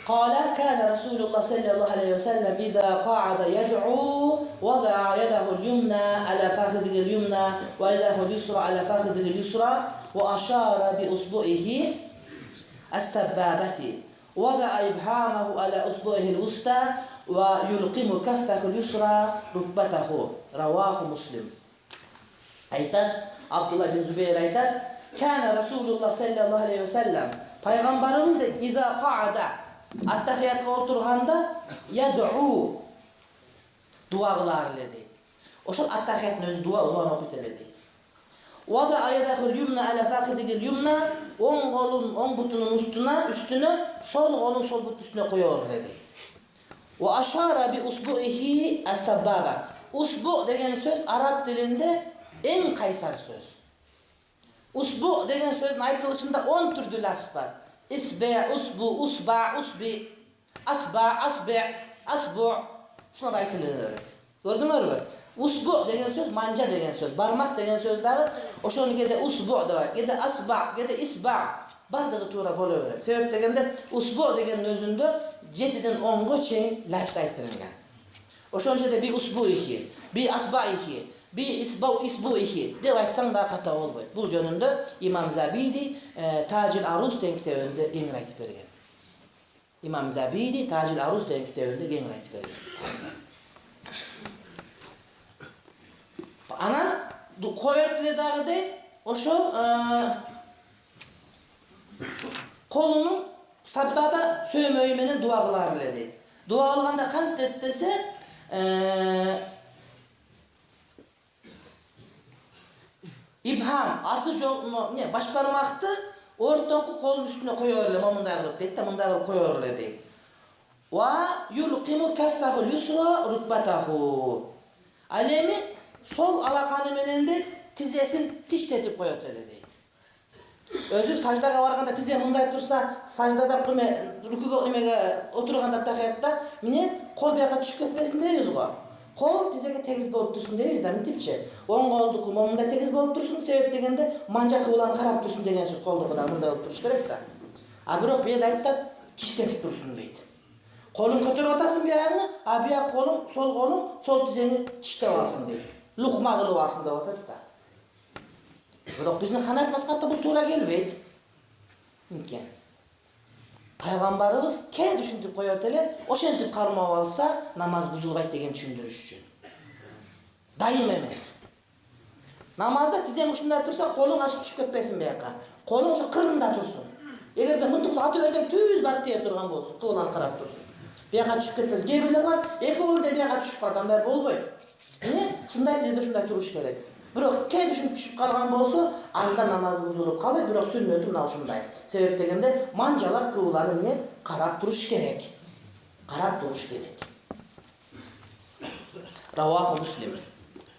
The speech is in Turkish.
قال كان رسول الله صلى الله عليه وسلم إذا قعد يدعو وضع يده اليمنى على فخذه اليمنى ويده اليسرى على فخذه اليسرى وأشار بأصبعه السبابة وضع إبهامه على أصبعه الوسطى ويلقم كفه اليسرى ركبته رواه مسلم. Aytan Abdullah bin Zübeyir aytan kana Resulullah sallallahu aleyhi ve sellem Peygamberimiz de iza qa'ada attahiyatga oturganda yad'u dua kılarlar deydi. Oşal attahiyatın öz dua ulan okuytele deydi. Wa da ayadahul yumna ala fakhidil yumna on kolun on butunun üstüne sol kolun sol butun üstüne koyuyor deydi. Ve aşara bi usbu'ihi as-sababa. Usbu degen söz Arap dilinde en kaysar söz. Usbu degen sözün aytılışında 10 türlü lafz var. İsbe, usbu, usba, usbi, asba, asbe, asbu. Şuna aytılığını öğret. Gördünüz mü? Usbu degen söz manca degen söz. Barmak degen sözleri o şonu gede usbu da var. Gede asba, gede isba. Bardığı tuğra bolu öğret. Sebep degende usbu degen özünde 7'den 10'a çeyin lafz aytılıngan. O şonu gede bir usbu iki, bir asba iki, bir isbu iki. De aytsan da hata olmuyor. Bu jönünde İmam Zabidi Tacil Arus degan kitabında gengir aytıp bergen. İmam Zabidi Tacil Arus degan kitabında gengir aytıp bergen. Anan koyartlı dağı de oşo kolunun sababa söymöymenen dua kılarlar deydi. Dua kılganda kan dese İbham artı ne baş parmaktı ortankı kolun üstüne koyuyorlar mundağ kılıp deydi de mundağ kılıp koyuyorlar deydi. Wa yulqimu kaffahul yusra rukbatahu. Alemi sol alakanı menende tizesin tiştetip koyuyorlar deydi. Özü sajdaga varganda tize munday tursa sajdada rükûga oturganda tahiyatta mine kol buyaqa düşüp ketmesin deyiz go. Kol tizege tegiz bolup dursun deyiz da mitipçe. On kolduku munda tegiz bolup dursun sebep degende manja kıvılan karap dursun degen söz koldukudan munda bolup turuş gerek da. A birok bir aytta tiştetip dursun deydi. Kolun kötürüp atasın buyağını, a buyak kolun sol tizeni tiştep alsın deydi. Luqma kılıp alsın da otadı da. Biroq bizni Hanefi mazhabda bu to'g'ri kelmaydi. Mümkin. Payg'ambarimiz ke düşüntüp qo'yotlar, o'shantip qarmab olsa namoz buzilmaydi degan tushuntirish uchun. Daim emas. Namozda tizem shunday tursa, qo'ling ochib tushib ketmasin bu yoqqa. Qo'ling shu qirnda tursin. Agarda muntiq atib bersang, tuz barib teyib turgan bo'lsin, qo'lan qarab tursin. Bu yoqqa tushib ketmasin. Kemirlar bor, ikki qo'lda bu yoqqa tushib qolganda bo'lmaydi. Shunday tizda shunday turish kerak. Biroq key tushib qolgan bo'lsa, anda namoz buzilib qoladi, biroq sunnati mana shunday. Sebep degende manjalar qıvlarını qarab turish kerak. Qarab turish kerak. Ravohi Muslim.